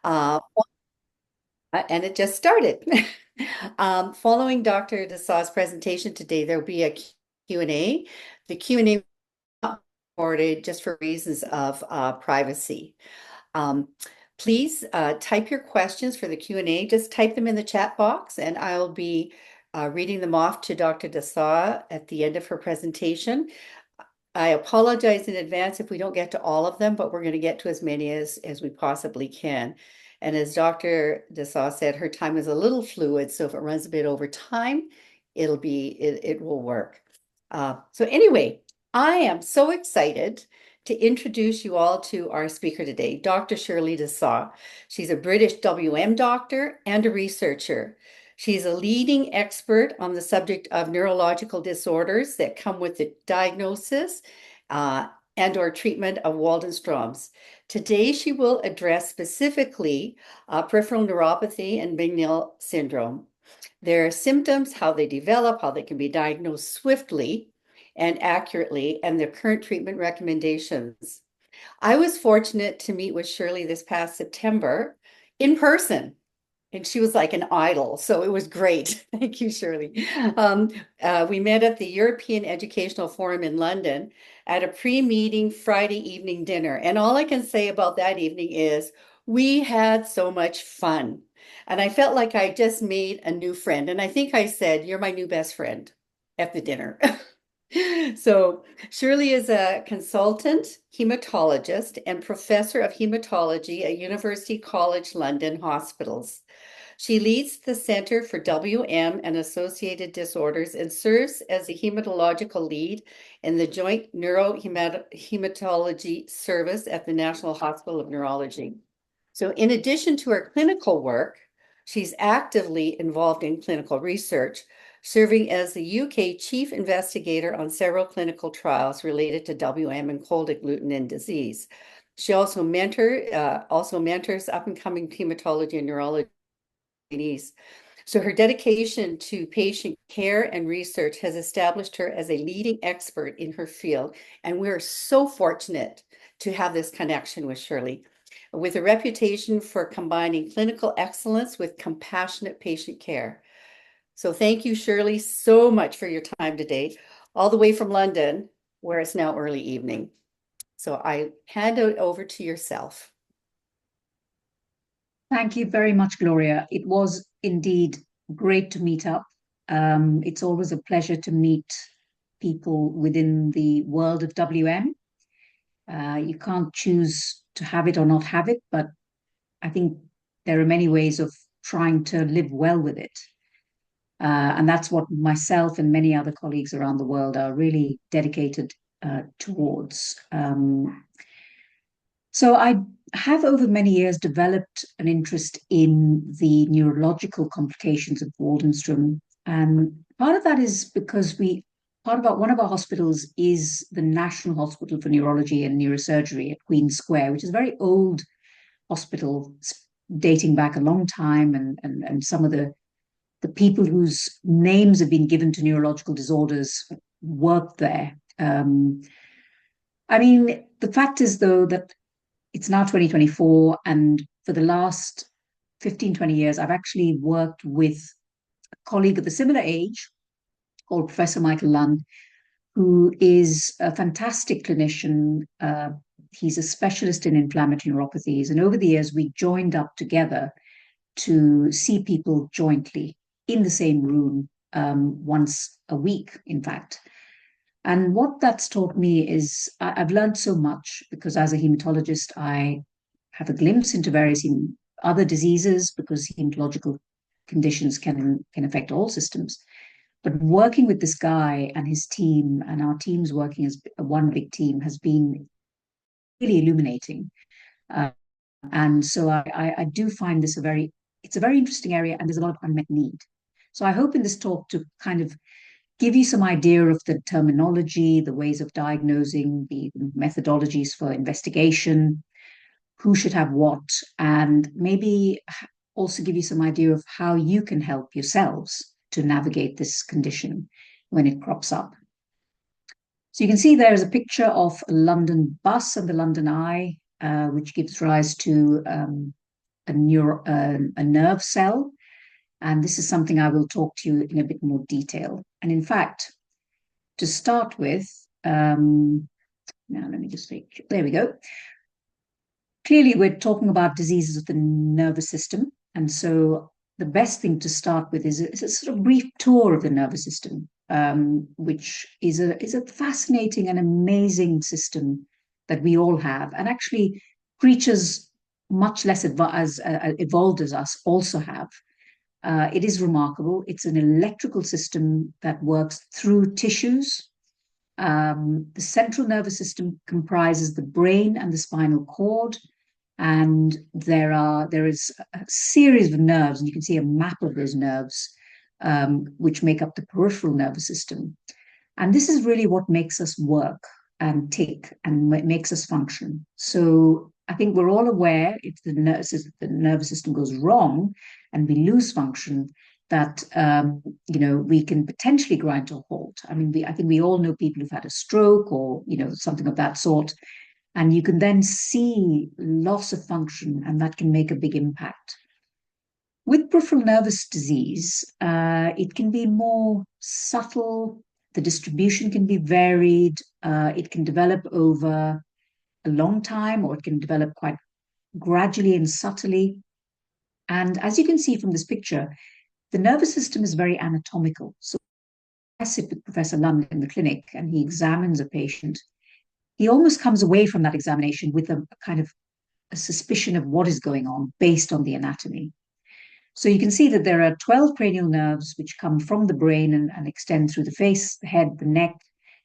Uh, and it just started. Following Dr. Desaw's presentation today, there'll be a Q&A. The Q&A is not recorded just for reasons of privacy. Um, please type your questions for the Q&A. Just type them in the chat box, and I'll be reading them off to Dr. Desaw at the end of her presentation. I apologize in advance if we don't get to all of them, but we're going to get to as many as we possibly can. And as Dr. Desaw said, her time is a little fluid, so if it runs a bit over time, it will work. So anyway, I am so excited to introduce you all to our speaker today, Dr. Shirley Desaw. She's a British WM doctor and a researcher. She's a leading expert on the subject of neurological disorders that come with the diagnosis and or treatment of Waldenstrom's. Today, she will address specifically peripheral neuropathy and Bing-Neel syndrome. Their symptoms, how they develop, how they can be diagnosed swiftly and accurately, and their current treatment recommendations. I was fortunate to meet with Shirley this past September in person. And she was like an idol. So it was great. Thank you, Shirley. We met at the European Educational Forum in London at a pre-meeting Friday evening dinner. And all I can say about that evening is we had so much fun. And I felt like I just made a new friend. And I think I said, "You're my new best friend" at the dinner. So Shirley is a consultant hematologist and professor of hematology at University College London Hospitals. She leads the Center for WM and Associated Disorders and serves as the hematological lead in the Joint Neurohematology Service at the National Hospital of Neurology. So in addition to her clinical work, she's actively involved in clinical research, serving as the UK chief investigator on several clinical trials related to WM and cold agglutinin disease. She also mentors up and coming hematology and neurology. So her dedication to patient care and research has established her as a leading expert in her field. And we're so fortunate to have this connection with Shirley, with a reputation for combining clinical excellence with compassionate patient care. So thank you, Shirley, so much for your time today, all the way from London, where it's now early evening. So I hand it over to yourself. Thank you very much, Gloria. It was indeed great to meet up. It's always a pleasure to meet people within the world of WM. You can't choose to have it or not have it, but I think there are many ways of trying to live well with it. And that's what myself and many other colleagues around the world are really dedicated towards. So I have over many years developed an interest in the neurological complications of Waldenstrom. And part of that is because one of our hospitals is the National Hospital for Neurology and Neurosurgery at Queen's Square, which is a very old hospital dating back a long time. And some of the people whose names have been given to neurological disorders worked there. I mean, the fact is, though, that it's now 2024, and for the last 15, 20 years, I've actually worked with a colleague of a similar age called Professor Michael Lund, who is a fantastic clinician. He's a specialist in inflammatory neuropathies. And over the years, we joined up together to see people jointly in the same room once a week, in fact. And what that's taught me is I've learned so much because as a hematologist, I have a glimpse into various other diseases because hematological conditions can affect all systems. But working with this guy and his team, and our teams working as one big team, has been really illuminating. And so I do find this it's a very interesting area, and there's a lot of unmet need. So I hope in this talk to kind of give you some idea of the terminology, the ways of diagnosing, the methodologies for investigation, who should have what, and maybe also give you some idea of how you can help yourselves to navigate this condition when it crops up. So you can see there is a picture of a London bus and the London Eye, which gives rise to a nerve cell. And this is something I will talk to you in a bit more detail. And in fact, to start with, now let me just make, there we go. Clearly, we're talking about diseases of the nervous system. And so the best thing to start with is a sort of brief tour of the nervous system, which is a fascinating and amazing system that we all have. And actually, creatures much less evolved as us also have. It is remarkable. It's an electrical system that works through tissues. The central nervous system comprises the brain and the spinal cord, and there is a series of nerves, and you can see a map of those nerves, which make up the peripheral nervous system. And this is really what makes us work and tick and makes us function. So I think we're all aware if the nervous system goes wrong and we lose function, that we can potentially grind to a halt. I mean, I think we all know people who've had a stroke or something of that sort, and you can then see loss of function, and that can make a big impact. With peripheral nervous disease, it can be more subtle. The distribution can be varied. It can develop over a long time, or it can develop quite gradually and subtly. And as you can see from this picture, the nervous system is very anatomical. So I sit with Professor Lund in the clinic and he examines a patient. He almost comes away from that examination with a kind of a suspicion of what is going on based on the anatomy. So you can see that there are 12 cranial nerves which come from the brain and extend through the face, the head, the neck,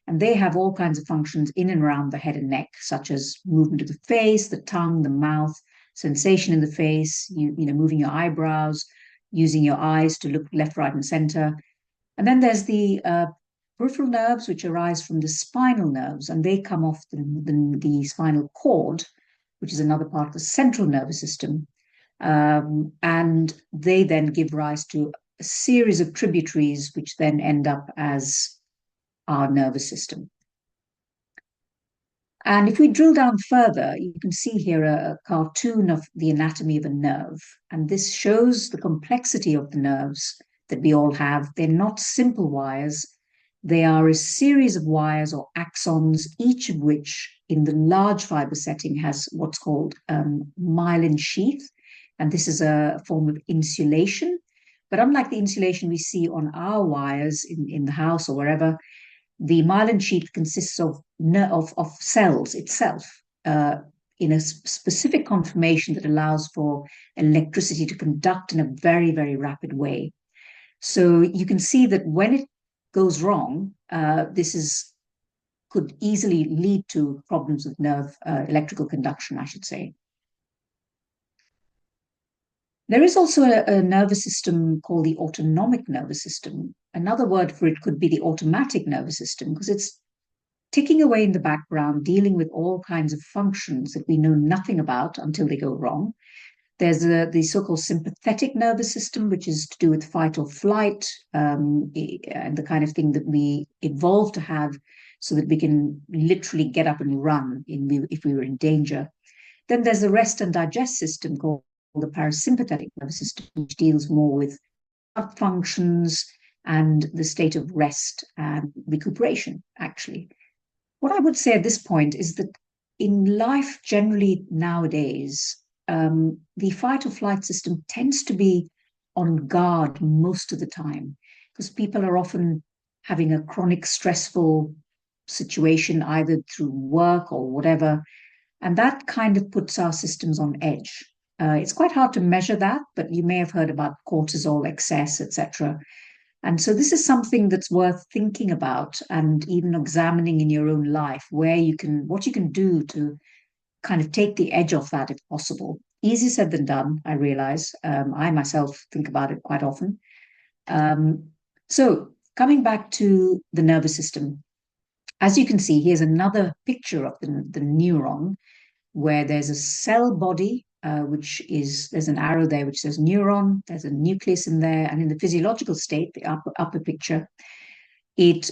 and they have all kinds of functions in and around the head and neck, such as movement of the face, the tongue, the mouth, sensation in the face, moving your eyebrows, using your eyes to look left, right, and center. And then there's the peripheral nerves, which arise from the spinal nerves, and they come off the spinal cord, which is another part of the central nervous system. And they then give rise to a series of tributaries, which then end up as our nervous system. And if we drill down further, you can see here a cartoon of the anatomy of a nerve. And this shows the complexity of the nerves that we all have. They're not simple wires. They are a series of wires or axons, each of which in the large fiber setting has what's called myelin sheath. And this is a form of insulation. But unlike the insulation we see on our wires in the house or wherever, the myelin sheath consists of cells itself in a specific conformation that allows for electricity to conduct in a very, very rapid way. So you can see that when it goes wrong, could easily lead to problems of nerve electrical conduction, I should say. There is also a nervous system called the autonomic nervous system. Another word for it could be the automatic nervous system, because it's ticking away in the background, dealing with all kinds of functions that we know nothing about until they go wrong. There's the so-called sympathetic nervous system, which is to do with fight or flight, and the kind of thing that we evolved to have so that we can literally get up and run if we were in danger. Then there's the rest and digest system called the parasympathetic nervous system, which deals more with gut functions and the state of rest and recuperation, actually. What I would say at this point is that in life generally nowadays, the fight or flight system tends to be on guard most of the time because people are often having a chronic stressful situation, either through work or whatever, and that kind of puts our systems on edge. It's quite hard to measure that, but you may have heard about cortisol excess, etc. And so this is something that's worth thinking about and even examining in your own life, what you can do to kind of take the edge off that if possible. Easier said than done, I realize. I myself think about it quite often. So coming back to the nervous system, as you can see, here's another picture of the neuron where there's a cell body, there's an arrow there which says neuron, there's a nucleus in there, and in the physiological state, the upper picture, there's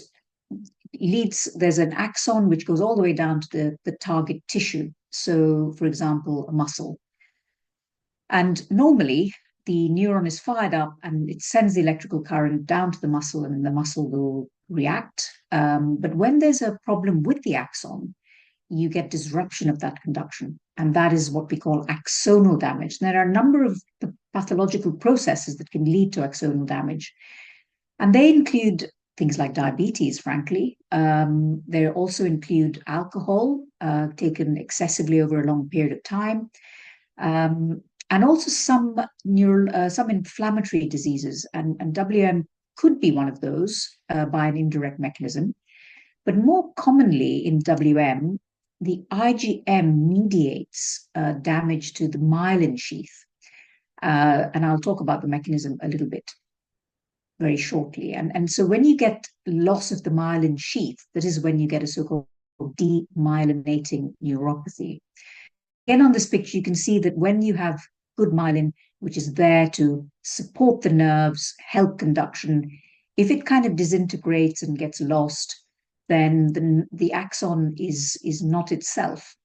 an axon which goes all the way down to the target tissue. So, for example, a muscle. And normally, the neuron is fired up and it sends the electrical current down to the muscle, and the muscle will react. But when there's a problem with the axon, you get disruption of that conduction. And that is what we call axonal damage. There are a number of pathological processes that can lead to axonal damage. And they include things like diabetes, frankly. They also include alcohol taken excessively over a long period of time, and also some inflammatory diseases. And WM could be one of those by an indirect mechanism. But more commonly in WM, the IgM mediates damage to the myelin sheath. And I'll talk about the mechanism a little bit very shortly. And so when you get loss of the myelin sheath, that is when you get a so-called demyelinating neuropathy. Again, on this picture, you can see that when you have good myelin, which is there to support the nerves, help conduction, if it kind of disintegrates and gets lost, then the axon is not itself.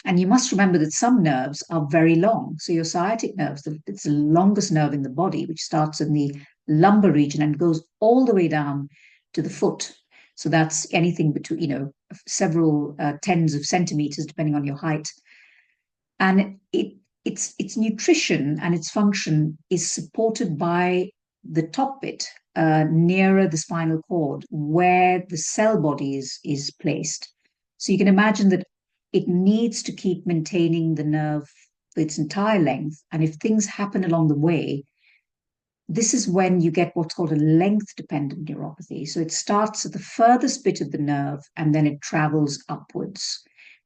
And you must remember that some nerves are very long. So your sciatic nerve, it's the longest nerve in the body, which starts in the lumbar region and goes all the way down to the foot. So that's anything between, several tens of centimeters, depending on your height. And its nutrition and its function is supported by the top bit nearer the spinal cord, where the cell body is placed. So you can imagine that it needs to keep maintaining the nerve for its entire length. And if things happen along the way, this is when you get what's called a length-dependent neuropathy. So it starts at the furthest bit of the nerve and then it travels upwards.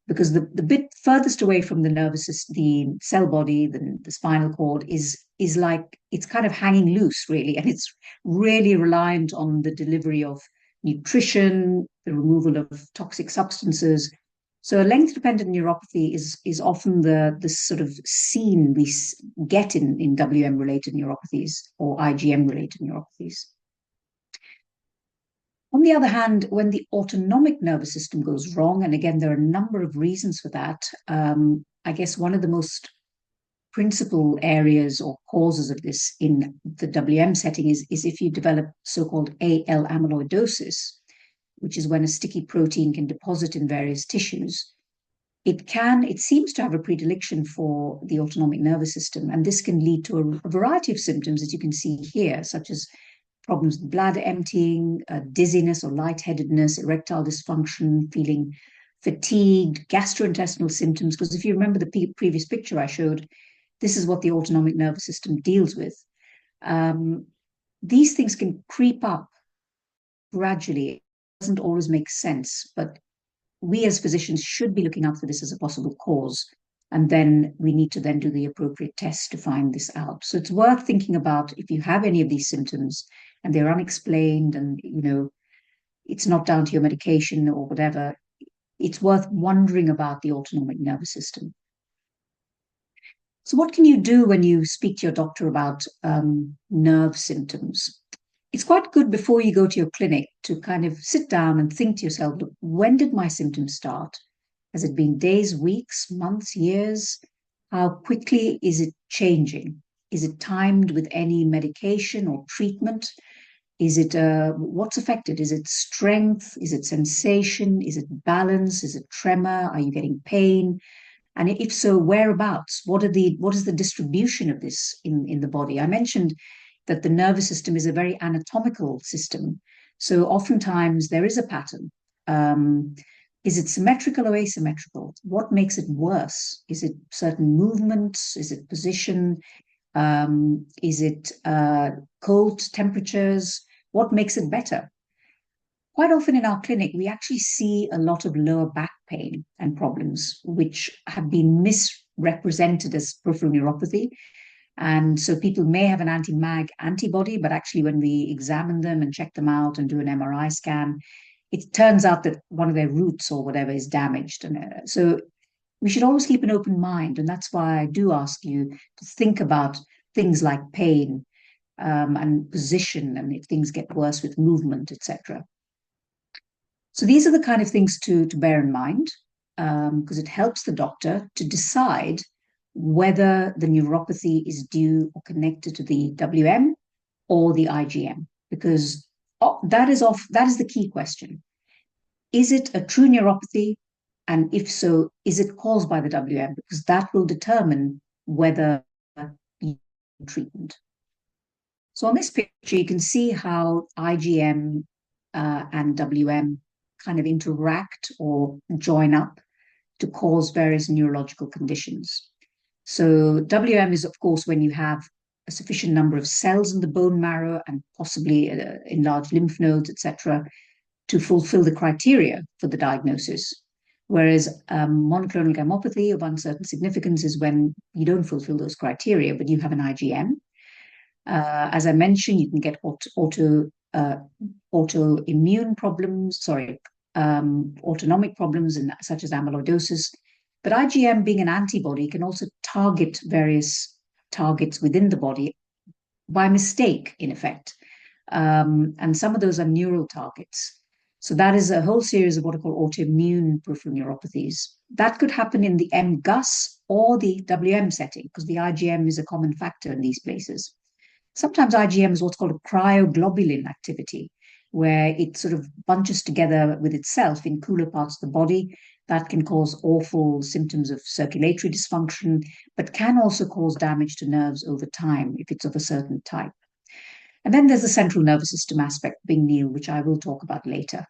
Because the bit furthest away from the nervous system, the cell body, the spinal cord, is like it's kind of hanging loose, really. And it's really reliant on the delivery of nutrition, the removal of toxic substances. So a length-dependent neuropathy is often the sort of scene we get in WM-related neuropathies or IgM-related neuropathies. On the other hand, when the autonomic nervous system goes wrong, and again, there are a number of reasons for that, I guess one of the most principal areas or causes of this in the WM setting is if you develop so-called AL amyloidosis, which is when a sticky protein can deposit in various tissues. It seems to have a predilection for the autonomic nervous system, and this can lead to a variety of symptoms, as you can see here, such as problems with bladder emptying, dizziness or lightheadedness, erectile dysfunction, feeling fatigued, gastrointestinal symptoms. Because if you remember the previous picture I showed, this is what the autonomic nervous system deals with. These things can creep up gradually. It doesn't always make sense, but we as physicians should be looking out for this as a possible cause. And then we need to then do the appropriate tests to find this out. So it's worth thinking about if you have any of these symptoms and they're unexplained and, it's not down to your medication or whatever, it's worth wondering about the autonomic nervous system. So what can you do when you speak to your doctor about nerve symptoms? It's quite good before you go to your clinic to kind of sit down and think to yourself, look, when did my symptoms start? Has it been days, weeks, months, years? How quickly is it changing? Is it timed with any medication or treatment? Is it what's affected? Is it strength? Is it sensation? Is it balance? Is it tremor? Are you getting pain? And if so, whereabouts? What is the distribution of this in the body? I mentioned that the nervous system is a very anatomical system. So oftentimes there is a pattern. Is it symmetrical or asymmetrical? What makes it worse? Is it certain movements? Is it position? Is it cold temperatures? What makes it better? Quite often in our clinic, we actually see a lot of lower back pain and problems, which have been misrepresented as peripheral neuropathy. And so people may have an anti-MAG antibody, but actually when we examine them and check them out and do an MRI scan, it turns out that one of their roots or whatever is damaged. And so we should always keep an open mind. And that's why I do ask you to think about things like pain and position, and if things get worse with movement, etc. So these are the kind of things to bear in mind because it helps the doctor to decide whether the neuropathy is due or connected to the WM or the IgM, because that is the key question. Is it a true neuropathy? And if so, is it caused by the WM? Because that will determine whether you need treatment. So on this picture, you can see how IgM and WM kind of interact or join up to cause various neurological conditions. So WM is, of course, when you have a sufficient number of cells in the bone marrow and possibly enlarged lymph nodes, etc., to fulfill the criteria for the diagnosis. Whereas monoclonal gammopathy of uncertain significance is when you don't fulfill those criteria, but you have an IgM. As I mentioned, you can get autoimmune problems, autonomic problems such as amyloidosis. But IgM, being an antibody, can also target various targets within the body by mistake, in effect. And some of those are neural targets. So that is a whole series of what are called autoimmune peripheral neuropathies. That could happen in the MGUS or the WM setting, because the IgM is a common factor in these places. Sometimes IgM is what's called a cryoglobulin activity, where it sort of bunches together with itself in cooler parts of the body. That can cause awful symptoms of circulatory dysfunction, but can also cause damage to nerves over time if it's of a certain type. And then there's the central nervous system aspect, Bing-Neel, which I will talk about later.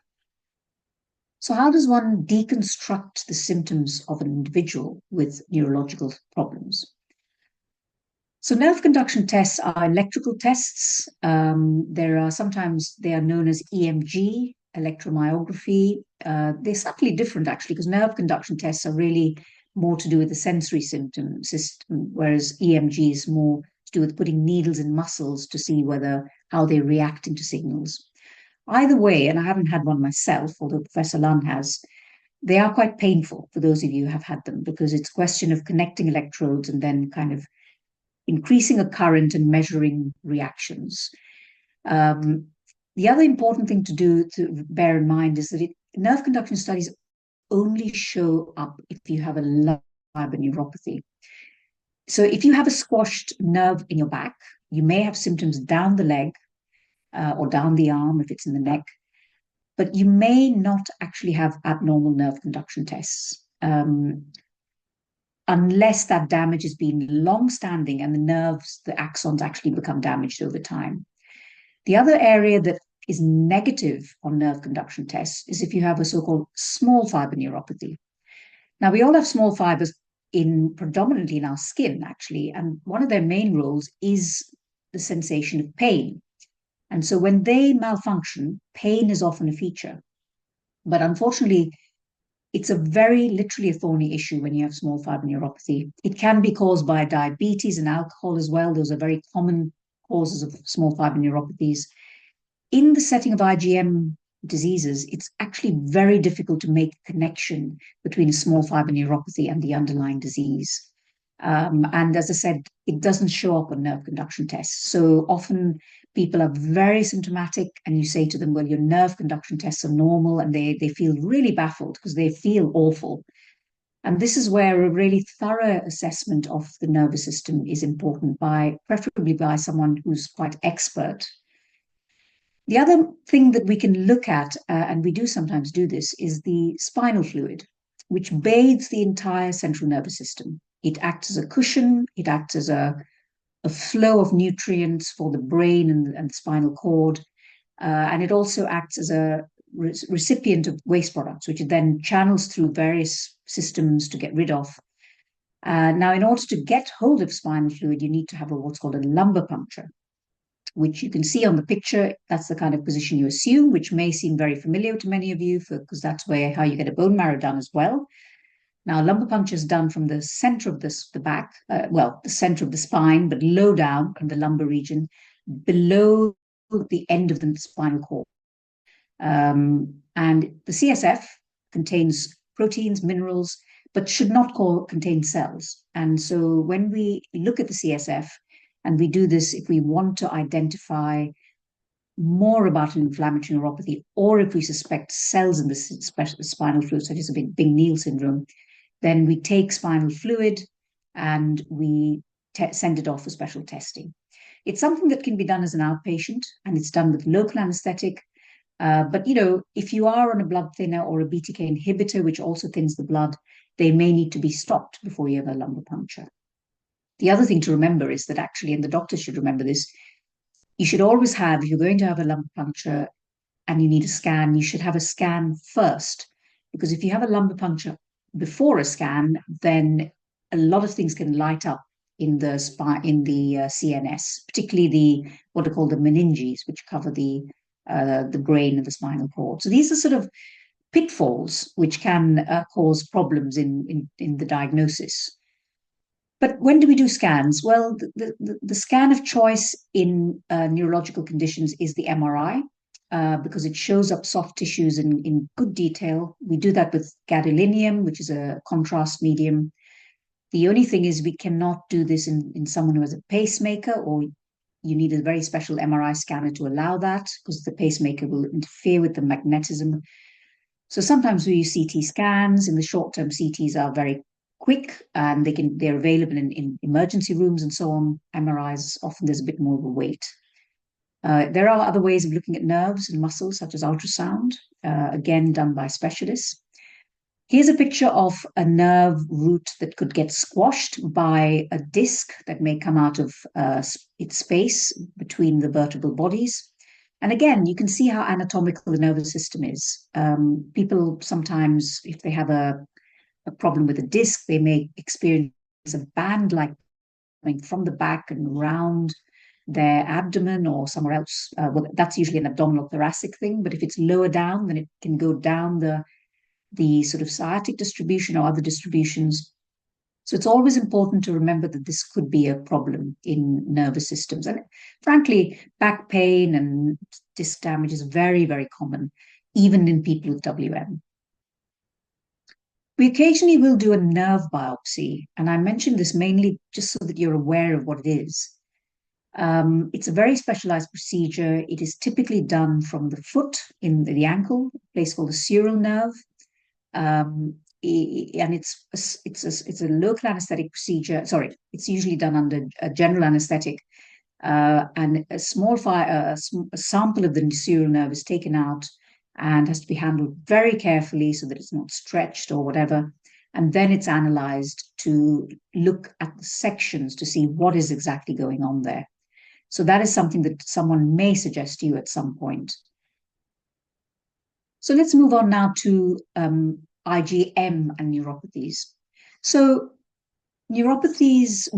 So how does one deconstruct the symptoms of an individual with neurological problems? So nerve conduction tests are electrical tests. There are sometimes they are known as EMG, electromyography. They're subtly different actually, because nerve conduction tests are really more to do with the sensory symptom system, whereas EMG is more to do with putting needles in muscles to see how they're reacting to signals. Either way, and I haven't had one myself, although Professor Lunn has, they are quite painful for those of you who have had them, because it's a question of connecting electrodes and then kind of increasing a current and measuring reactions. The other important thing to bear in mind is that nerve conduction studies only show up if you have a lumbar neuropathy. So if you have a squashed nerve in your back, you may have symptoms down the leg or down the arm if it's in the neck, but you may not actually have abnormal nerve conduction tests. Unless that damage has been long-standing and the nerves, the axons actually become damaged over time. The other area that is negative on nerve conduction tests is if you have a so-called small fiber neuropathy. Now, we all have small fibers predominantly in our skin, actually, and one of their main roles is the sensation of pain. And so when they malfunction, pain is often a feature. But unfortunately, it's literally a thorny issue when you have small fiber neuropathy. It can be caused by diabetes and alcohol as well. Those are very common causes of small fiber neuropathies. In the setting of IgM diseases, it's actually very difficult to make a connection between a small fiber neuropathy and the underlying disease. And as I said, it doesn't show up on nerve conduction tests. So often people are very symptomatic and you say to them, well, your nerve conduction tests are normal, and they feel really baffled because they feel awful. And this is where a really thorough assessment of the nervous system is important, preferably by someone who's quite expert. The other thing that we can look at, and we do sometimes do this, is the spinal fluid, which bathes the entire central nervous system. It acts as a cushion, it acts as a flow of nutrients for the brain and the spinal cord. And it also acts as a recipient of waste products, which it then channels through various systems to get rid of. Now, in order to get hold of spinal fluid, you need to have what's called a lumbar puncture, which you can see on the picture. That's the kind of position you assume, which may seem very familiar to many of you, because that's how you get a bone marrow done as well. Now, lumbar puncture is done from the center of the center of the spine, but low down in the lumbar region, below the end of the spinal cord. And the CSF contains proteins, minerals, but should not contain cells. And so when we look at the CSF, and we do this if we want to identify more about an inflammatory neuropathy, or if we suspect cells in the spinal fluid, such as a Bing-Neel syndrome, then we take spinal fluid and we send it off for special testing. It's something that can be done as an outpatient, and it's done with local anesthetic. But if you are on a blood thinner or a BTK inhibitor, which also thins the blood, they may need to be stopped before you have a lumbar puncture. The other thing to remember is that actually, and the doctor should remember this, you should always have, if you're going to have a lumbar puncture and you need a scan, you should have a scan first. Because if you have a lumbar puncture before a scan, then a lot of things can light up in the CNS, particularly the what are called the meninges, which cover the brain and the spinal cord. So these are sort of pitfalls which can cause problems in the diagnosis. But when do we do scans? Well, the scan of choice in neurological conditions is the MRI. Because it shows up soft tissues in good detail. We do that with gadolinium, which is a contrast medium. The only thing is we cannot do this in someone who has a pacemaker, or you need a very special MRI scanner to allow that, because the pacemaker will interfere with the magnetism. So sometimes we use CT scans. In the short term, CTs are very quick and they're available in emergency rooms and so on. MRIs, often there's a bit more of a wait. There are other ways of looking at nerves and muscles, such as ultrasound, again done by specialists. Here's a picture of a nerve root that could get squashed by a disc that may come out of its space between the vertebral bodies. And again, you can see how anatomical the nervous system is. People sometimes, if they have a problem with a disc, they may experience a band-like coming from the back and round their abdomen or somewhere else. Well, that's usually an abdominal thoracic thing, but if it's lower down, then it can go down the sort of sciatic distribution or other distributions. So it's always important to remember that this could be a problem in nervous systems. And frankly, back pain and disc damage is very, very common, even in people with WM. We occasionally will do a nerve biopsy, and I mention this mainly just so that you're aware of what it is. It's a very specialized procedure. It is typically done from the foot in the ankle, a place called the sural nerve. And it's a local anesthetic procedure. Sorry, it's usually done under a general anesthetic. And a sample of the sural nerve is taken out and has to be handled very carefully so that it's not stretched or whatever. And then it's analyzed to look at the sections to see what is exactly going on there. So that is something that someone may suggest to you at some point. So let's move on now to IgM and neuropathies. So neuropathies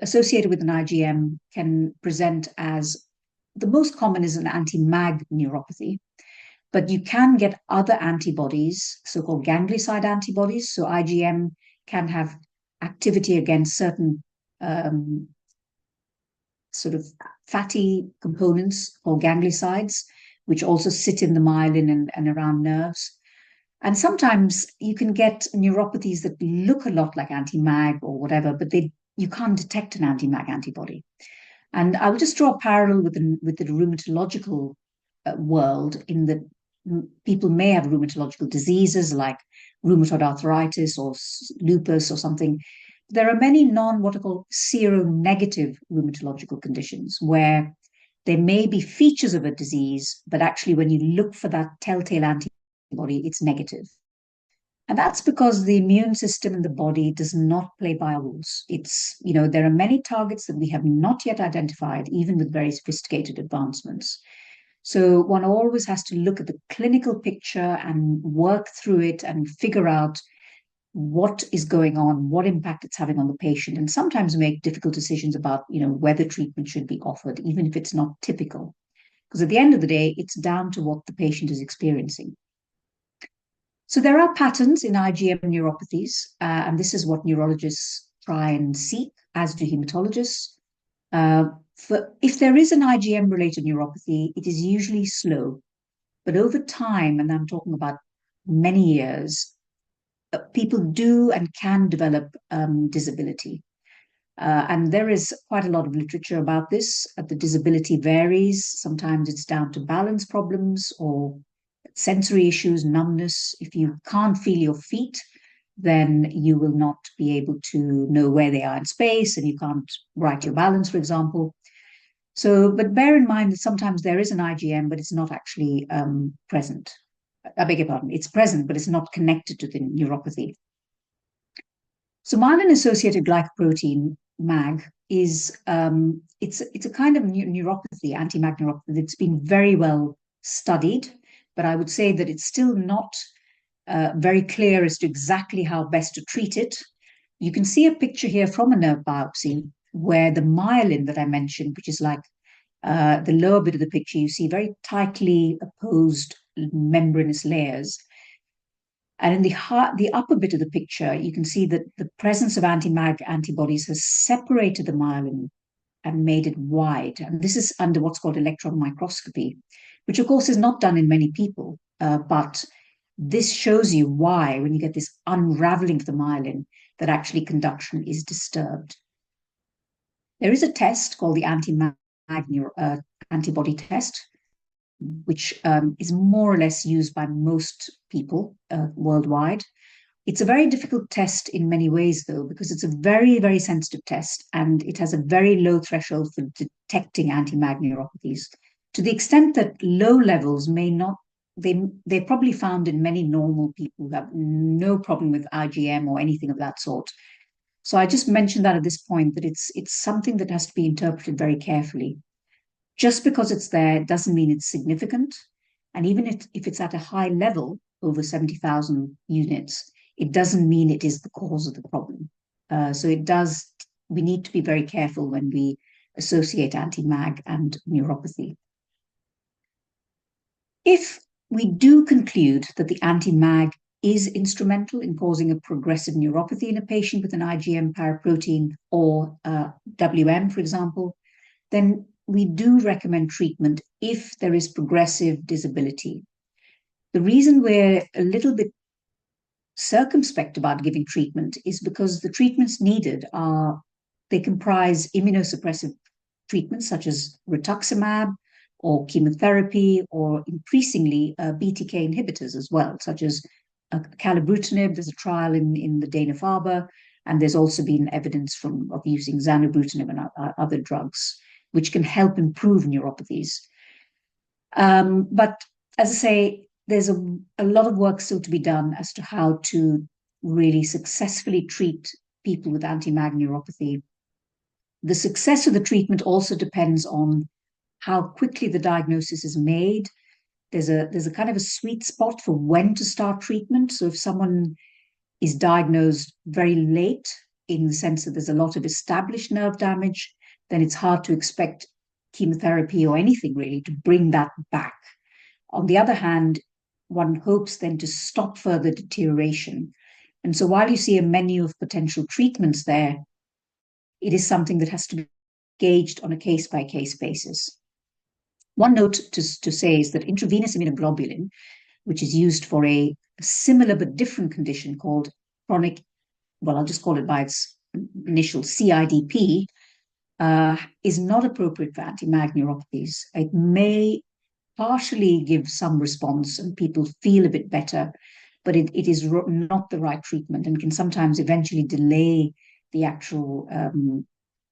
associated with an IgM can present as, the most common is an anti-MAG neuropathy, but you can get other antibodies, so-called ganglioside antibodies. So IgM can have activity against certain sort of fatty components called gangliosides, which also sit in the myelin and around nerves. And sometimes you can get neuropathies that look a lot like anti-MAG or whatever, but you can't detect an anti-MAG antibody. And I will just draw a parallel with the rheumatological world, in that people may have rheumatological diseases like rheumatoid arthritis or lupus or something. There are many what are called seronegative rheumatological conditions where there may be features of a disease, but actually when you look for that telltale antibody, it's negative. And that's because the immune system in the body does not play by rules. There are many targets that we have not yet identified, even with very sophisticated advancements. So one always has to look at the clinical picture and work through it and figure out what is going on, what impact it's having on the patient, and sometimes make difficult decisions about, whether treatment should be offered, even if it's not typical. Because at the end of the day, it's down to what the patient is experiencing. So there are patterns in IgM neuropathies, and this is what neurologists try and seek, as do hematologists. If there is an IgM-related neuropathy, it is usually slow. But over time, and I'm talking about many years, people do and can develop disability. And there is quite a lot of literature about this. The disability varies. Sometimes it's down to balance problems or sensory issues, numbness. If you can't feel your feet, then you will not be able to know where they are in space, and you can't write your balance, for example. So, but bear in mind that sometimes there is an IgM, but it's not actually present. I beg your pardon, it's present, but it's not connected to the neuropathy. So myelin-associated glycoprotein, MAG, is it's a kind of neuropathy, anti-MAG neuropathy that's been very well studied, but I would say that it's still not very clear as to exactly how best to treat it. You can see a picture here from a nerve biopsy where the myelin that I mentioned, which is like the lower bit of the picture, you see very tightly opposed membranous layers. And in the upper bit of the picture, you can see that the presence of anti-MAG antibodies has separated the myelin and made it wide. And this is under what's called electron microscopy, which of course is not done in many people, but this shows you why, when you get this unraveling of the myelin, that actually conduction is disturbed. There is a test called the anti-MAG antibody test, which is more or less used by most people worldwide. It's a very difficult test in many ways, though, because it's a very, very sensitive test and it has a very low threshold for detecting anti-MAG neuropathies, to the extent that low levels may not, they're probably found in many normal people who have no problem with IgM or anything of that sort. So I just mentioned that at this point, that it's something that has to be interpreted very carefully. Just because it's there doesn't mean it's significant. And even if it's at a high level, over 70,000 units, it doesn't mean it is the cause of the problem. So we need to be very careful when we associate anti-MAG and neuropathy. If we do conclude that the anti-MAG is instrumental in causing a progressive neuropathy in a patient with an IgM paraprotein or WM, for example, then we do recommend treatment if there is progressive disability. The reason we're a little bit circumspect about giving treatment is because the treatments needed they comprise immunosuppressive treatments such as rituximab or chemotherapy, or increasingly BTK inhibitors as well, such as calibrutinib. There's a trial in the Dana-Farber, and there's also been evidence of using zanubrutinib and other drugs, which can help improve neuropathies. But as I say, there's a lot of work still to be done as to how to really successfully treat people with anti-MAG neuropathy. The success of the treatment also depends on how quickly the diagnosis is made. There's a kind of a sweet spot for when to start treatment. So if someone is diagnosed very late, in the sense that there's a lot of established nerve damage, then it's hard to expect chemotherapy or anything really to bring that back. On the other hand, one hopes then to stop further deterioration. And so while you see a menu of potential treatments there, it is something that has to be gauged on a case-by-case basis. One note to say is that intravenous immunoglobulin, which is used for a similar but different condition called chronic, well, I'll just call it by its initial CIDP, is not appropriate for anti-MAG neuropathies. It may partially give some response and people feel a bit better, but it is not the right treatment and can sometimes eventually delay the actual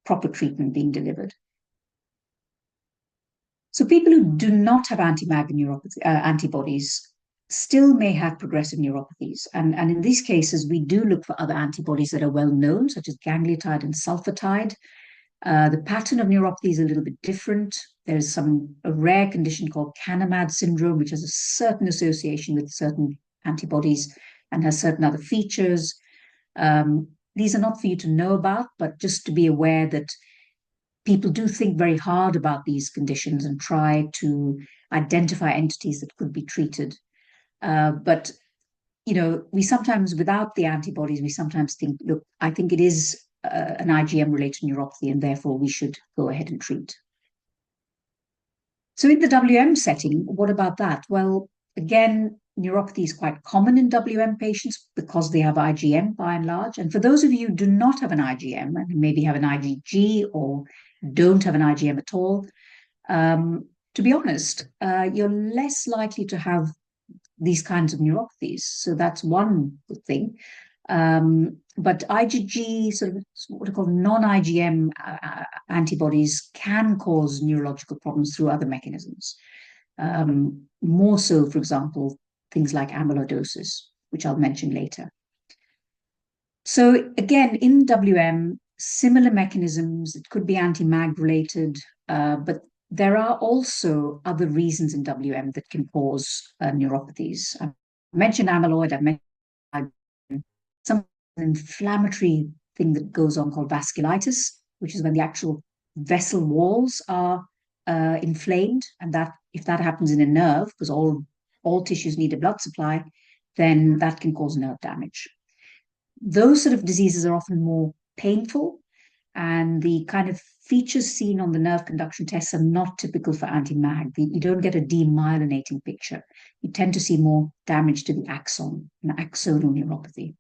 proper treatment being delivered. So people who do not have anti-MAG neuropathy, antibodies still may have progressive neuropathies. And in these cases, we do look for other antibodies that are well known, such as gangliotide and sulfatide. The pattern of neuropathy is a little bit different. There's a rare condition called Bing-Neel Syndrome, which has a certain association with certain antibodies and has certain other features. These are not for you to know about, but just to be aware that people do think very hard about these conditions and try to identify entities that could be treated. But, we sometimes, without the antibodies, we sometimes think, look, I think it is an IgM-related neuropathy, and therefore we should go ahead and treat. So in the WM setting, what about that? Well, again, neuropathy is quite common in WM patients because they have IgM by and large. And for those of you who do not have an IgM and maybe have an IgG or don't have an IgM at all, to be honest, you're less likely to have these kinds of neuropathies. So that's one good thing. But IgG, sort of what are called non-IgM antibodies, can cause neurological problems through other mechanisms. More so, for example, things like amyloidosis, which I'll mention later. So again, in WM, similar mechanisms, it could be anti-MAG related, but there are also other reasons in WM that can cause neuropathies. I mentioned amyloid, I've mentioned some inflammatory thing that goes on called vasculitis, which is when the actual vessel walls are inflamed, and that if that happens in a nerve, because all tissues need a blood supply, then that can cause nerve damage. Those sort of diseases are often more painful, and the kind of features seen on the nerve conduction tests are not typical for anti-MAG. You don't get a demyelinating picture. You tend to see more damage to the axon, an axonal neuropathy.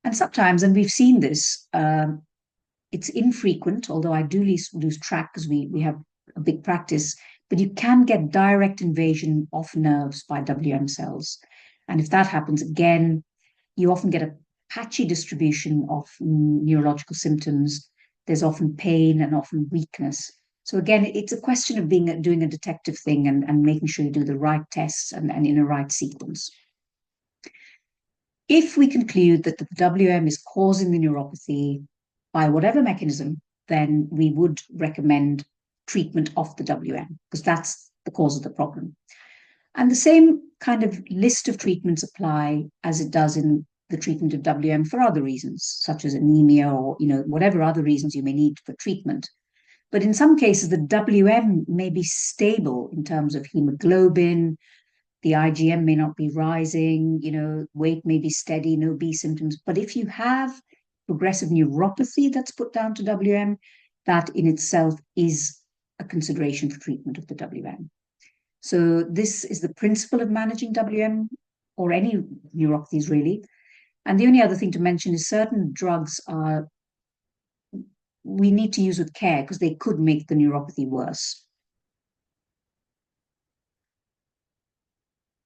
And sometimes, and we've seen this, it's infrequent, although I do lose track because we have a big practice, but you can get direct invasion of nerves by WM cells. And if that happens again, you often get a patchy distribution of neurological symptoms. There's often pain and often weakness. So again, it's a question of doing a detective thing and making sure you do the right tests and in a right sequence. If we conclude that the WM is causing the neuropathy by whatever mechanism, then we would recommend treatment of the WM because that's the cause of the problem. And the same kind of list of treatments apply as it does in the treatment of WM for other reasons, such as anemia or whatever other reasons you may need for treatment. But in some cases, the WM may be stable in terms of hemoglobin, the IgM may not be rising, weight may be steady, no B symptoms. But if you have progressive neuropathy that's put down to WM, that in itself is a consideration for treatment of the WM. So this is the principle of managing WM or any neuropathies really. And the only other thing to mention is certain drugs we need to use with care because they could make the neuropathy worse.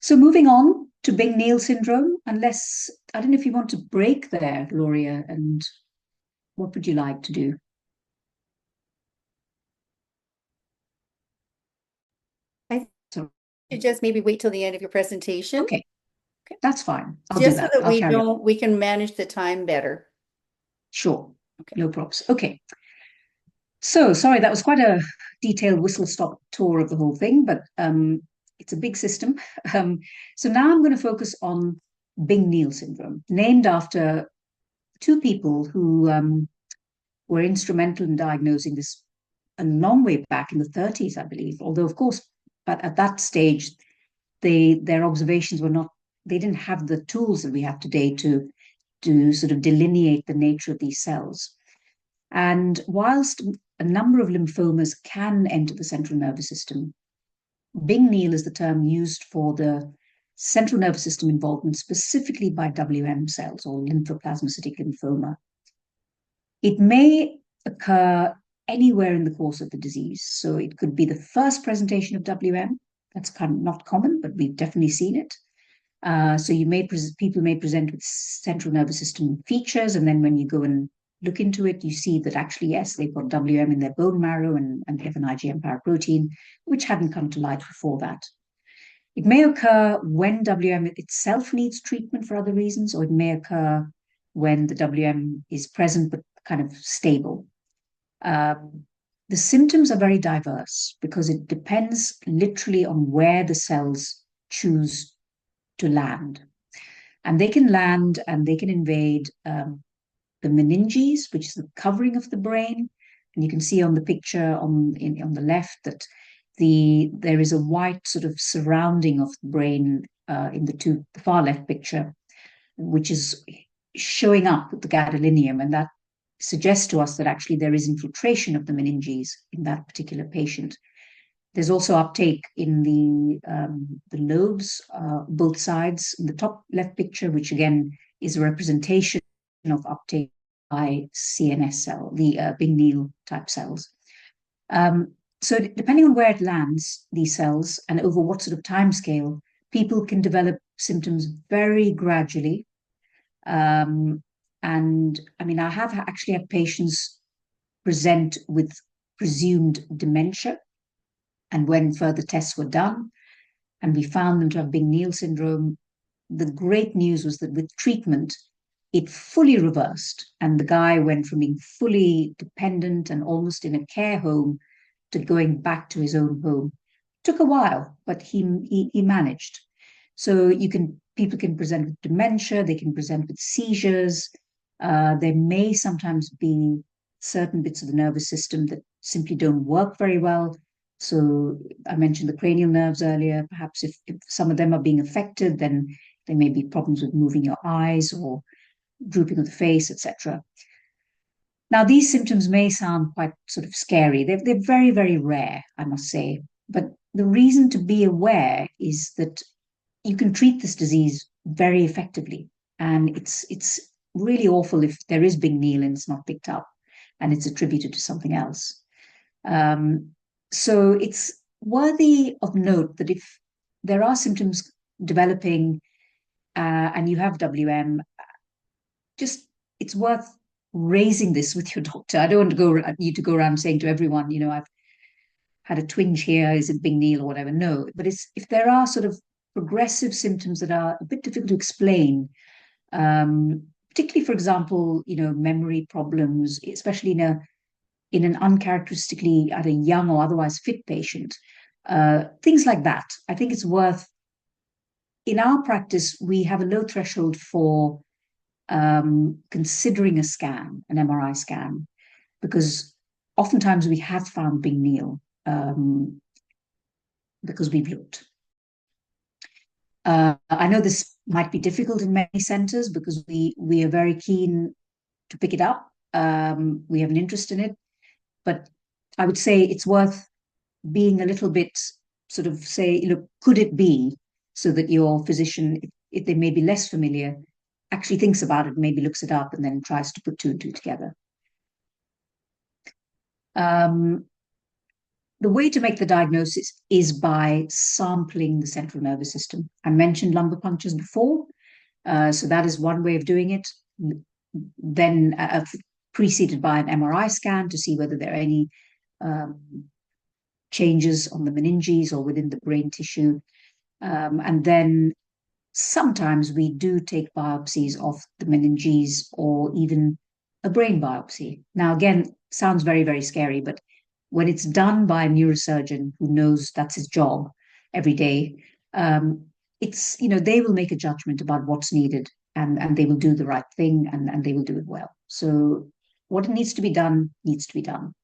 So moving on to Bing-Neel syndrome, unless, I don't know if you want to break there, Gloria, and what would you like to do? I So, should just maybe wait till the end of your presentation, okay, that's fine. I'll do just so that. that I'll carry on. we can manage the time better. Sure, Okay. no props. Okay. So sorry, that was quite a detailed whistle-stop tour of the whole thing, but it's a big system. So now I'm going to focus on Bing-Neel syndrome, named after two people who were instrumental in diagnosing this a long way back in the 30s, I believe. Although, of course, but at that stage, their observations were not, they didn't have the tools that we have today to sort of delineate the nature of these cells. And whilst a number of lymphomas can enter the central nervous system, Bing-Neel is the term used for the central nervous system involvement specifically by WM cells or lymphoplasmacytic lymphoma. It may occur anywhere in the course of the disease. So it could be the first presentation of WM. That's kind of not common, but we've definitely seen it. So people may present with central nervous system features, and then when you go and look into it, you see that actually, yes, they've got WM in their bone marrow and they have an IgM paraprotein, which hadn't come to light before that. It may occur when WM itself needs treatment for other reasons, or it may occur when the WM is present but kind of stable. The symptoms are very diverse because it depends literally on where the cells choose to land. And they can land and they can invade the meninges, which is the covering of the brain. And you can see on the picture on the left that there is a white sort of surrounding of the brain in the far left picture, which is showing up the gadolinium, and that suggests to us that actually there is infiltration of the meninges in that particular patient. There's also uptake in the lobes, both sides. In the top left picture, which again is a representation of uptake by CNS cell, the Bing-Neel type cells. So depending on where it lands, these cells, and over what sort of time scale, people can develop symptoms very gradually. Um, and I mean, I have actually had patients present with presumed dementia. And when further tests were done and we found them to have Bing-Neel syndrome, the great news was that with treatment, it fully reversed. And the guy went from being fully dependent and almost in a care home to going back to his own home. Took a while, but he managed. So people can present with dementia, they can present with seizures. There may sometimes be certain bits of the nervous system that simply don't work very well. So I mentioned the cranial nerves earlier. Perhaps if some of them are being affected, then there may be problems with moving your eyes or drooping of the face, etc. Now, these symptoms may sound quite sort of scary. They're very, very rare, I must say. But the reason to be aware is that you can treat this disease very effectively. And it's really awful if there is Bing-Neel and it's not picked up and it's attributed to something else. Um, so it's worthy of note that if there are symptoms developing and you have WM, just it's worth raising this with your doctor. I don't want to you to go around saying to everyone, I've had a twinge here, is it Bing-Neel or whatever? No, but it's if there are sort of progressive symptoms that are a bit difficult to explain, particularly, for example, memory problems, especially in an uncharacteristically either young or otherwise fit patient, things like that. I think it's worth. In our practice, we have a low threshold for considering a scan, an MRI scan, because oftentimes we have found Bing-Neel because we've looked. I know this might be difficult in many centers because we are very keen to pick it up. We have an interest in it, but I would say it's worth being a little bit sort of say, look, could it be, so that your physician, if they may be less familiar, actually thinks about it, maybe looks it up, and then tries to put two and two together. Um, the way to make the diagnosis is by sampling the central nervous system. I mentioned lumbar punctures before, so that is one way of doing it. Then preceded by an MRI scan to see whether there are any um, changes on the meninges or within the brain tissue. And then sometimes we do take biopsies of the meninges or even a brain biopsy. Now, again, sounds very, very scary, but when it's done by a neurosurgeon who knows that's his job every day, it's, they will make a judgment about what's needed, and they will do the right thing, and they will do it well. So what needs to be done needs to be done.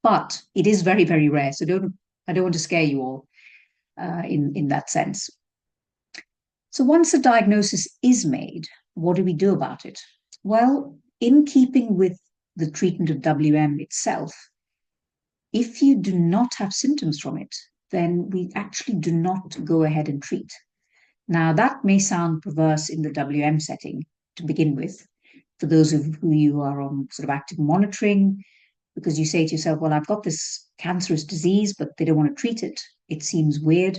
But it is very, very rare. So I don't want to scare you all in that sense. So once a diagnosis is made, what do we do about it? Well, in keeping with the treatment of WM itself, if you do not have symptoms from it, then we actually do not go ahead and treat. Now, that may sound perverse in the WM setting to begin with, for those of who you are on sort of active monitoring, because you say to yourself, well, I've got this cancerous disease, but they don't want to treat it. It seems weird.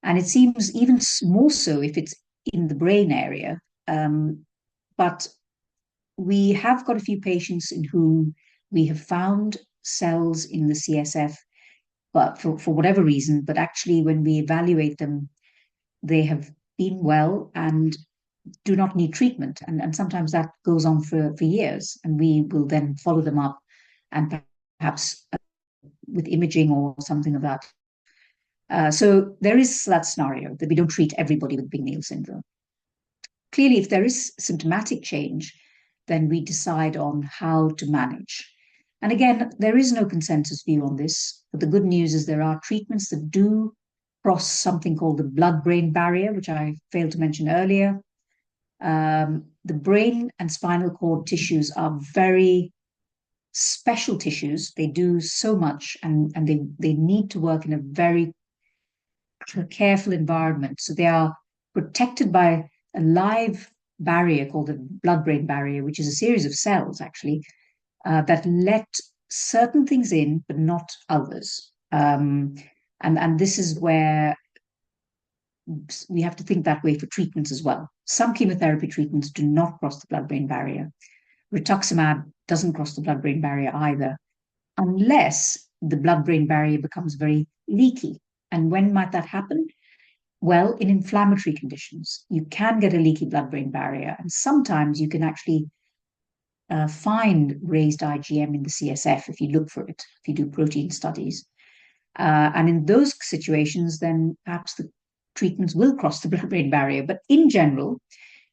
And it seems even more so if it's in the brain area. But we have got a few patients in whom we have found cells in the CSF, but for whatever reason, but actually when we evaluate them, they have been well and do not need treatment. And sometimes that goes on for years, and we will then follow them up and perhaps with imaging or something of that. So there is that scenario that we don't treat everybody with Bing-Neel syndrome. Clearly, if there is symptomatic change, then we decide on how to manage. And again, there is no consensus view on this, but the good news is there are treatments that do cross something called the blood-brain barrier, which I failed to mention earlier. The brain and spinal cord tissues are very special tissues. They do so much, and they need to work in a very careful environment. So they are protected by a live barrier called the blood-brain barrier, which is a series of cells actually that let certain things in, but not others. And this is where we have to think that way for treatments as well. Some chemotherapy treatments do not cross the blood-brain barrier. Rituximab doesn't cross the blood-brain barrier either, unless the blood-brain barrier becomes very leaky. And when might that happen? Well, in inflammatory conditions, you can get a leaky blood-brain barrier, and sometimes you can actually find raised IgM in the CSF if you look for it, if you do protein studies. And in those situations, then perhaps the treatments will cross the blood-brain barrier. But in general,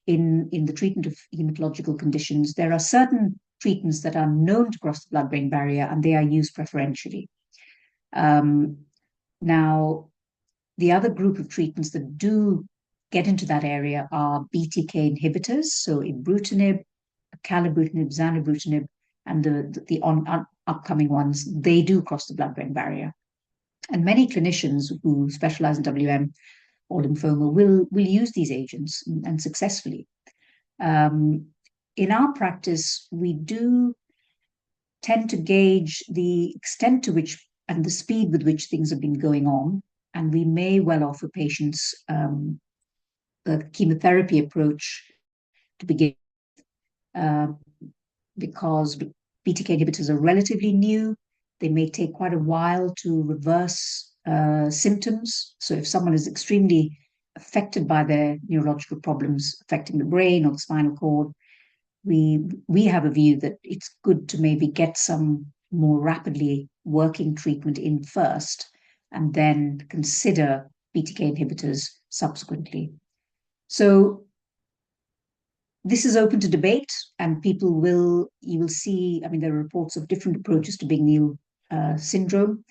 in the treatment of hematological conditions, there are certain treatments that are known to cross the blood-brain barrier, and they are used preferentially. Now, the other group of treatments that do get into that area are BTK inhibitors, so ibrutinib, acalabrutinib, zanubrutinib, and the upcoming ones. They do cross the blood-brain barrier. And many clinicians who specialize in WM or lymphoma will use these agents and successfully. In our practice, we do tend to gauge the extent to which and the speed with which things have been going on, and we may well offer patients a chemotherapy approach to begin because BTK inhibitors are relatively new. They may take quite a while to reverse symptoms. So if someone is extremely affected by their neurological problems affecting the brain or the spinal cord, we have a view that it's good to maybe get some more rapidly working treatment in first and then consider BTK inhibitors subsequently. So this is open to debate, and you will see, I mean, there are reports of different approaches to Bing-Neel syndrome,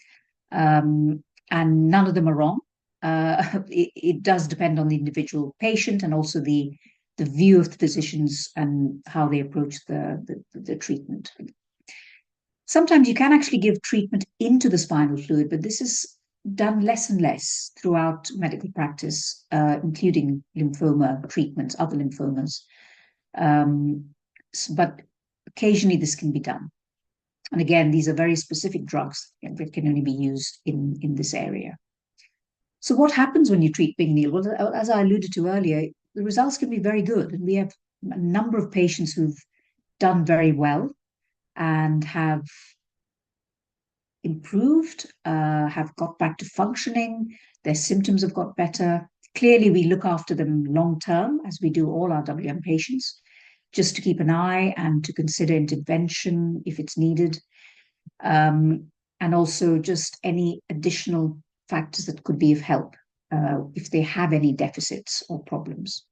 and none of them are wrong. It does depend on the individual patient and also the view of the physicians and how they approach the treatment. Sometimes you can actually give treatment into the spinal fluid, but this is done less and less throughout medical practice, including lymphoma treatments, other lymphomas. But occasionally this can be done. And again, these are very specific drugs that can only be used in this area. So what happens when you treat Bing-Neel? Well, as I alluded to earlier, the results can be very good. And we have a number of patients who've done very well and have improved, have got back to functioning. Their symptoms have got better. Clearly, we look after them long term, as we do all our WM patients, just to keep an eye and to consider intervention if it's needed. And also just any additional factors that could be of help if they have any deficits or problems.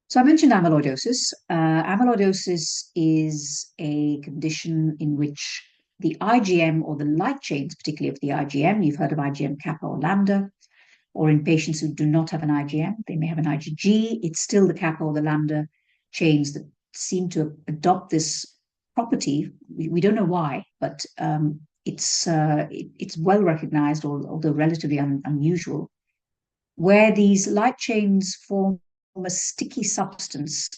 So I mentioned amyloidosis. Amyloidosis is a condition in which the IgM or the light chains, particularly of the IgM, you've heard of IgM kappa or lambda, or in patients who do not have an IgM, they may have an IgG, it's still the kappa or the lambda chains that seem to adopt this property. We don't know why, but it's well recognized, although relatively unusual, where these light chains form a sticky substance.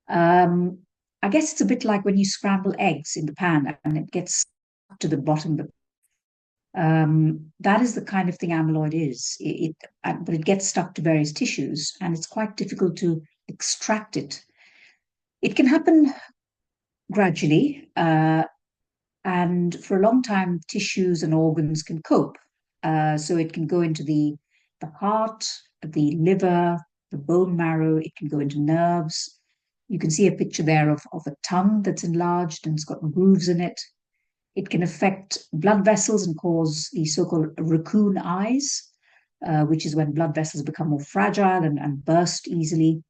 I guess it's a bit like when you scramble eggs in the pan and it gets to the bottom. That is the kind of thing amyloid is. But it gets stuck to various tissues, and it's quite difficult to extract it. It can happen gradually, and for a long time, tissues and organs can cope. So it can go into the heart, the liver, the bone marrow, it can go into nerves. You can see a picture there of a tongue that's enlarged and it's got grooves in it. It can affect blood vessels and cause the so-called raccoon eyes, which is when blood vessels become more fragile and burst easily.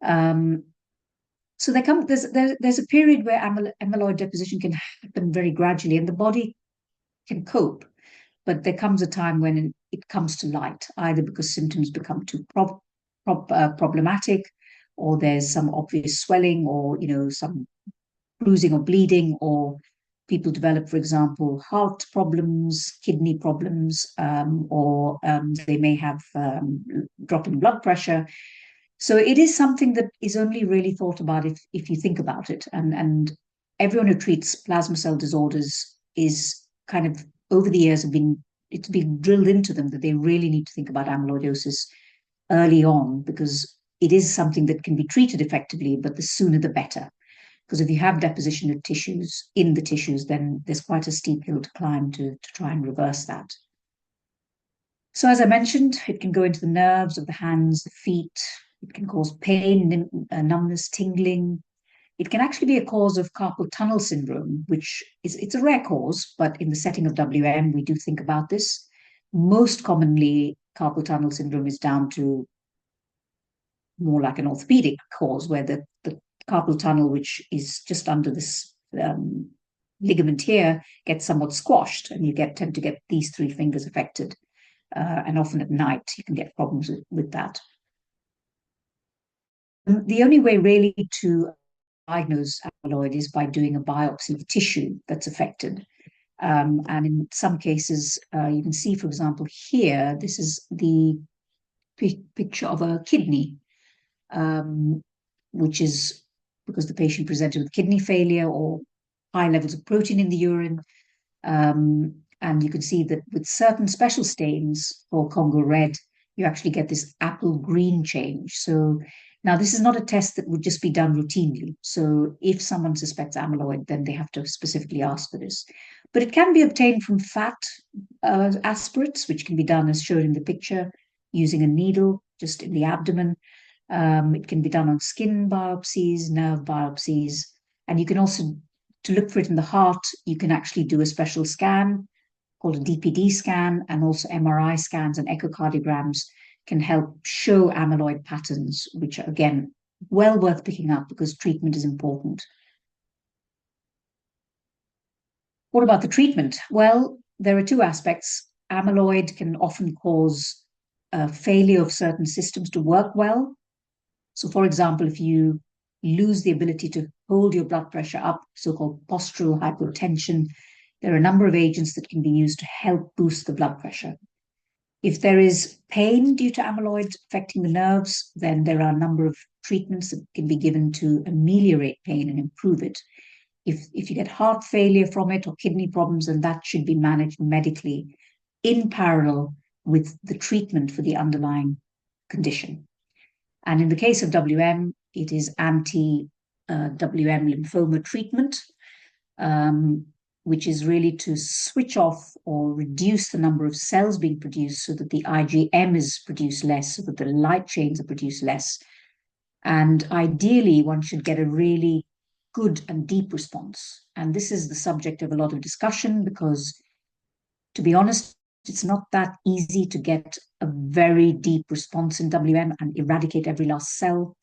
So there's a period where amyloid deposition can happen very gradually and the body can cope. But there comes a time when it comes to light, either because symptoms become too problematic, or there's some obvious swelling, or some bruising or bleeding, or people develop, for example, heart problems, kidney problems, or they may have drop in blood pressure. So it is something that is only really thought about if you think about it. And everyone who treats plasma cell disorders is kind of over the years have been it's been drilled into them that they really need to think about amyloidosis early on, because it is something that can be treated effectively, but the sooner the better. Because if you have deposition of tissues in the tissues, then there's quite a steep hill to climb to try and reverse that. So as I mentioned, it can go into the nerves of the hands, the feet. It can cause pain, numbness, tingling. It can actually be a cause of carpal tunnel syndrome, which is it's a rare cause, but in the setting of WM, we do think about this. Most commonly, carpal tunnel syndrome is down to more like an orthopedic cause, where the carpal tunnel, which is just under this ligament here, gets somewhat squashed, and you tend to get these three fingers affected. And often at night, you can get problems with that. The only way really to diagnose amyloid is by doing a biopsy of tissue that's affected. And in some cases, you can see, for example, here, this is the picture of a kidney, which is because the patient presented with kidney failure or high levels of protein in the urine. And you can see that with certain special stains for Congo red, you actually get this apple green change. So now this is not a test that would just be done routinely. So if someone suspects amyloid, then they have to specifically ask for this. But it can be obtained from fat aspirates, which can be done as shown in the picture, using a needle just in the abdomen. It can be done on skin biopsies, nerve biopsies, and you can also, to look for it in the heart, you can actually do a special scan called a DPD scan, and also MRI scans and echocardiograms can help show amyloid patterns, which are, again, well worth picking up because treatment is important. What about the treatment? Well, there are two aspects. Amyloid can often cause a failure of certain systems to work well. So, for example, if you lose the ability to hold your blood pressure up, so-called postural hypotension, there are a number of agents that can be used to help boost the blood pressure. If there is pain due to amyloid affecting the nerves, then there are a number of treatments that can be given to ameliorate pain and improve it. If you get heart failure from it or kidney problems, then that should be managed medically in parallel with the treatment for the underlying condition. And in the case of WM, it is anti-WM lymphoma treatment, which is really to switch off or reduce the number of cells being produced so that the IgM is produced less, so that the light chains are produced less. And ideally, one should get a really good and deep response. And this is the subject of a lot of discussion because, to be honest, it's not that easy to get a very deep response in WM and eradicate every last cell.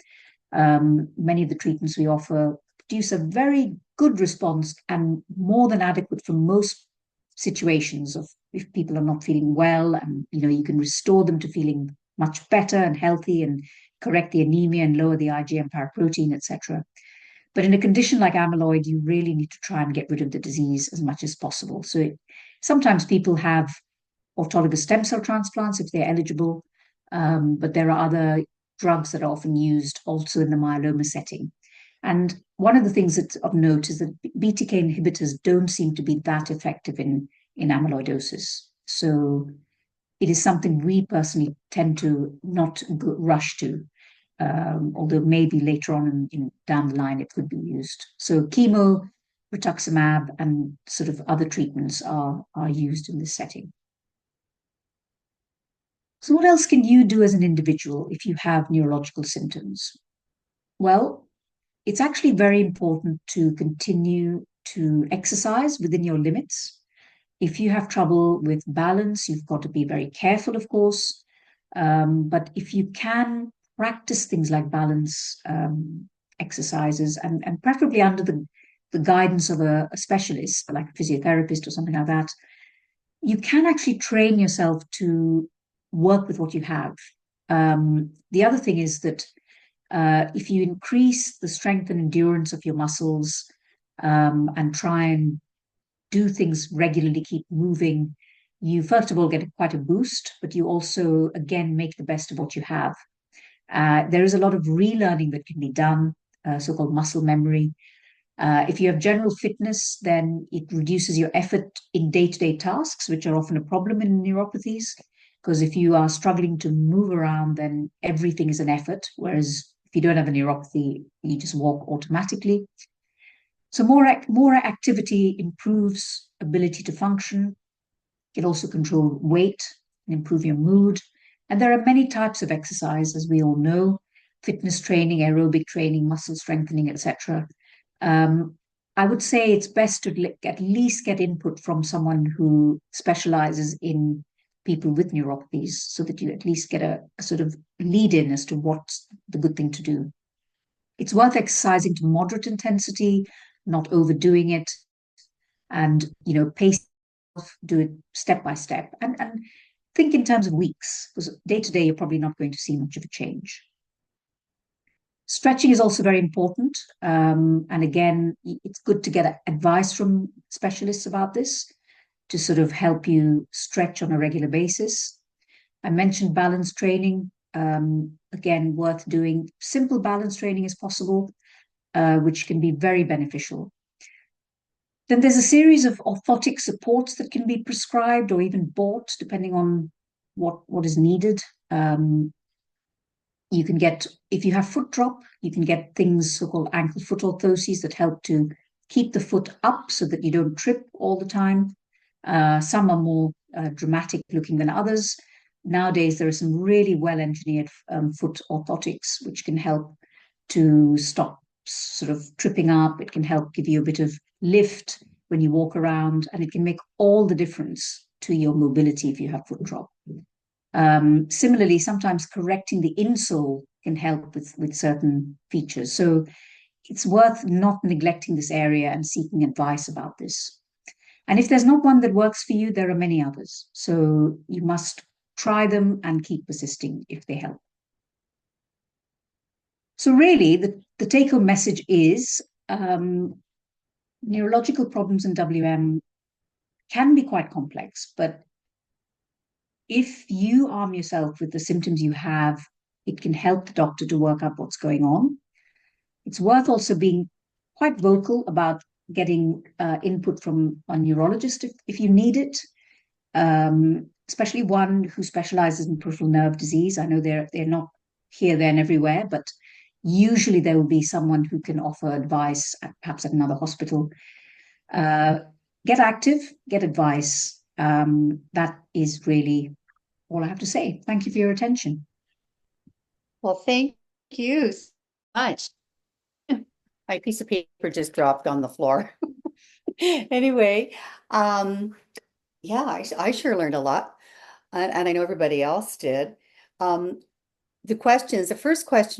Many of the treatments we offer produce a very good response and more than adequate for most situations of if people are not feeling well, and you can restore them to feeling much better and healthy and correct the anemia and lower the IgM paraprotein, etc. But in a condition like amyloid, you really need to try and get rid of the disease as much as possible. So sometimes people have autologous stem cell transplants if they're eligible, but there are other drugs that are often used also in the myeloma setting. And one of the things that's of note is that BTK inhibitors don't seem to be that effective in amyloidosis. So it is something we personally tend to not rush to, although maybe later on down the line it could be used. So chemo, rituximab, and sort of other treatments are used in this setting. So what else can you do as an individual if you have neurological symptoms? Well, it's actually very important to continue to exercise within your limits. If you have trouble with balance, you've got to be very careful, of course. But if you can practice things like balance exercises, and preferably under the guidance of a specialist, like a physiotherapist or something like that, you can actually train yourself to work with what you have. The other thing is that if you increase the strength and endurance of your muscles and try and do things regularly, keep moving, you first of all get quite a boost, but you also, again, make the best of what you have. There is a lot of relearning that can be done, so-called muscle memory. If you have general fitness, then it reduces your effort in day-to-day tasks, which are often a problem in neuropathies. Because if you are struggling to move around, then everything is an effort. Whereas if you don't have a neuropathy, you just walk automatically. So more activity improves ability to function. It can also control weight and improve your mood. And there are many types of exercise, as we all know: fitness training, aerobic training, muscle strengthening, etc. I would say it's best to at least get input from someone who specializes in people with neuropathies so that you at least get a sort of lead in as to what's the good thing to do. It's worth exercising to moderate intensity, not overdoing it, and pace, do it step by step, and think in terms of weeks, because day to day you're probably not going to see much of a change. Stretching is also very important. And again, it's good to get advice from specialists about this to sort of help you stretch on a regular basis. I mentioned balance training. Again, worth doing. Simple balance training is possible, which can be very beneficial. Then there's a series of orthotic supports that can be prescribed or even bought, depending on what is needed. You can get, if you have foot drop, you can get things so-called ankle foot orthoses that help to keep the foot up so that you don't trip all the time. Some are more dramatic looking than others. Nowadays, there are some really well-engineered foot orthotics which can help to stop sort of tripping up. It can help give you a bit of lift when you walk around, and it can make all the difference to your mobility if you have foot drop. Similarly, sometimes correcting the insole can help with certain features. So it's worth not neglecting this area and seeking advice about this. And if there's not one that works for you, there are many others. So you must try them and keep persisting if they help. So really, the take-home message is neurological problems in WM can be quite complex, but if you arm yourself with the symptoms you have, it can help the doctor to work out what's going on. It's worth also being quite vocal about getting input from a neurologist if you need it, especially one who specializes in peripheral nerve disease. I know they're not here, there, and everywhere, but usually there will be someone who can offer advice, perhaps at another hospital. Get active, get advice. That is really all I have to say. Thank you for your attention. Well, thank you so much. My piece of paper just dropped on the floor. Anyway, yeah, I sure learned a lot, and I know everybody else did. The first question